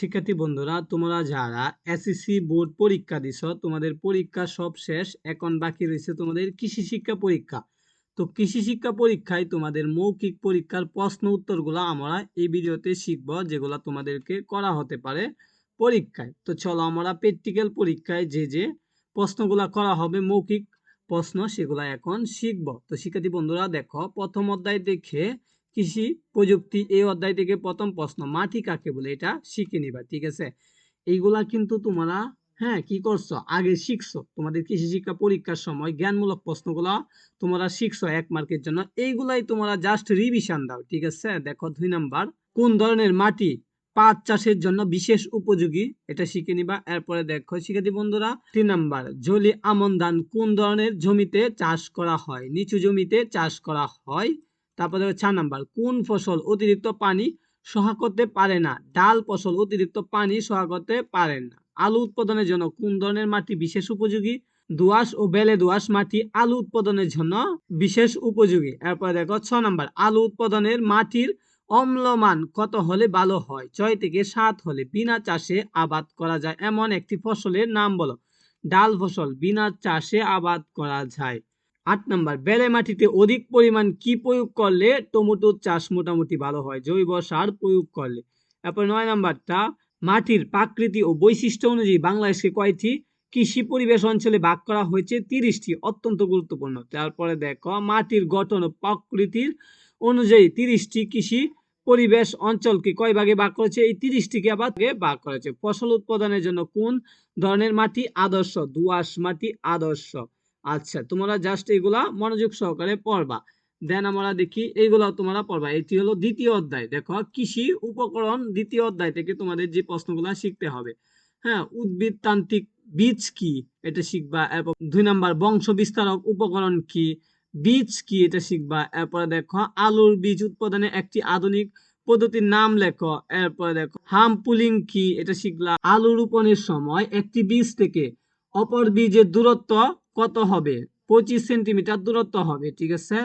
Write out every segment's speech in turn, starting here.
শিক্ষার্থী বন্ধুরা, তোমরা যারা এসএসসি বোর্ড পরীক্ষা দিছো, তোমাদের পরীক্ষা সব শেষ। এখন বাকি রয়েছে তোমাদের কৃষি শিক্ষা পরীক্ষা। তো কৃষি শিক্ষা পরীক্ষায় তোমাদের মৌখিক পরীক্ষার প্রশ্ন উত্তরগুলো আমরা এই ভিডিওতে শিখব, যেগুলো তোমাদেরকে করা হতে পারে পরীক্ষায়। তো চলো আমরা প্র্যাকটিক্যাল পরীক্ষায় যে প্রশ্নগুলো করা হবে মৌখিক প্রশ্ন, সেগুলো এখন শিখব। তো শিক্ষার্থী বন্ধুরা দেখো, প্রথম অধ্যায় দেখে কৃষি প্রযুক্তি এই অধ্যায় থেকে প্রথম প্রশ্ন, মাটি কাকে বলে, এটা শিখে নিবা। ঠিক আছে, এইগুলা কিন্তু তোমরা কি করছো, আগে শিখছো। তোমাদের কৃষি শিক্ষা পরীক্ষার সময় জ্ঞানমূলক প্রশ্নগুলা তোমরা শিখছো 1 মার্কের জন্য। এইগুলাই তোমরা জাস্ট রিভিশন দাও। ঠিক আছে, দেখো 2 নাম্বার, কোন ধরনের মাটি পাট চাষের জন্য বিশেষ উপযোগী, এটা শিখে নিবা। এরপরে দেখো শিক্ষার্থী বন্ধুরা 3 নাম্বার, জলি আমন ধান কোন ধরনের জমিতে চাষ করা হয়, নিচু জমিতে চাষ করা হয়। তারপরে 4 নাম্বার, কোন ফসল অতিরিক্ত পানি সহ্য করতে পারে না, ডাল ফসল অতিরিক্ত পানি সহ্য করতে পারে না। আলু উৎপাদনের জন্য কোন ধরনের মাটি বিশেষ উপযোগী, দোআঁশ ও বেলে দোআঁশ মাটি আলু উৎপাদনের জন্য বিশেষ উপযোগী। এরপরে দেখো 6 নাম্বার, আলু উৎপাদনের মাটির অম্লমান কত হলে ভালো হয়, 6 থেকে 7 হলে বিনা চাষে আবাদ করা যায় এমন একটি ফসলের নাম বলো। ডাল ফসল বিনা চাষে আবাদ করা যায়। 8 নাম্বার, বেলে মাটিতে অধিক পরিমাণ কি প্রয়োগ করলে টমেটোর চাষ মোটামুটি ভালো হয়, জৈব সার প্রয়োগ করলে। তারপর 9 নাম্বারটা, মাটির প্রাকৃতিক ও বৈশিষ্ট্য অনুযায়ী বাংলাদেশকে কয়টি কৃষি পরিবেশ অঞ্চলে ভাগ করা হয়েছে, 30টি, অত্যন্ত গুরুত্বপূর্ণ। তারপরে দেখো, মাটির গঠন ও প্রকৃতির অনুযায়ী 30টি কৃষি পরিবেশ অঞ্চলকে কয় ভাগে ভাগ করেছে, এই 30টিকে আবার ভাগ করেছে। ফসল উৎপাদনের জন্য কোন ধরনের মাটি আদর্শ, দোআঁশ মাটি আদর্শ। আচ্ছা, তোমরা জাস্ট এগুলা মনোযোগ সহকারে পড়বা। দেন আমরা দেখি এইগুলা তোমরা পড়বা। এটি হলো দ্বিতীয় অধ্যায়। দেখো, কৃষি উপকরণ দ্বিতীয় অধ্যায় থেকে তোমাদের যে প্রশ্নগুলা শিখতে হবে। উদ্ভিদ তান্ত্রিক বীজ কি, এটা শিখবা। এরপর 2 নাম্বার, বংশ বিস্তারক উপকরণ কি, বীজ কি, এটা শিখবা। এরপরে দেখো, আলুর বীজ উৎপাদনে একটি আধুনিক পদ্ধতির নাম লেখো। এরপরে দেখো, হাম পুলিং কি, এটা শিখলা। আলু রোপণের সময় একটি বীজ থেকে অপর বীজের দূরত্ব কত হবে, 25 সেন্টিমিটার দূরত্ব হবে। ঠিক আছে,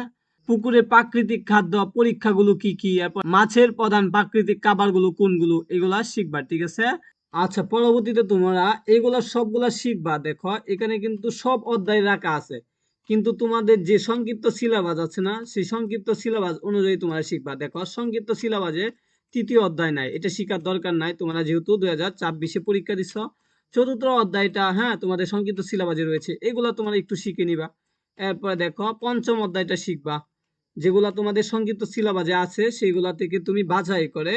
পুকুরের প্রাকৃতিক খাদ্য পরীক্ষাগুলো কি কি, এরপর মাছের প্রধান প্রাকৃতিক খাবারগুলো কোনগুলো, এগুলা শিখবা। ঠিক আছে, আচ্ছা, পরবর্তীতে তোমরা এগুলা সবগুলা শিখবা। দেখো, এখানে কিন্তু সব অধ্যায় রাখা আছে, কিন্তু তোমাদের যে সংক্ষিপ্ত সিলেবাস আছে না, সেই সংক্ষিপ্ত সিলেবাস অনুযায়ী তোমরা শিখবা। দেখো, সংক্ষিপ্ত সিলেবাসে তৃতীয় অধ্যায় নাই, এটা শিখার দরকার নাই। তোমরা যেহেতু 2024-এ পরীক্ষা দিচ্ছ, চতুর্থ অধ্যায়টা তোমাদের সংক্ষিপ্ত সিলেবাসে রয়েছে, এগুলা তোমরা একটু শিখে নিবা। এরপরে দেখো, পঞ্চম অধ্যায়টা শিখবা, যেগুলা তোমাদের সংক্ষিপ্ত সিলেবাসে আছে সেগুলা থেকে তুমি বাছাই করে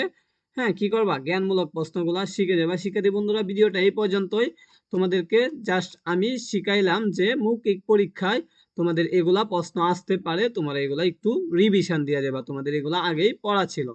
কি করবা, জ্ঞানমূলক প্রশ্নগুলা শিখে যাবা। শিক্ষার্থী বন্ধুরা, ভিডিওটা এই পর্যন্তই। তোমাদেরকে জাস্ট আমি শিখাইলাম যে মৌখিক পরীক্ষায় তোমাদের এগুলা প্রশ্ন আসতে পারে, তোমরা এগুলা একটু রিভিশন দিয়ে যাবা, তোমাদের এগুলা আগেই পড়া ছিল।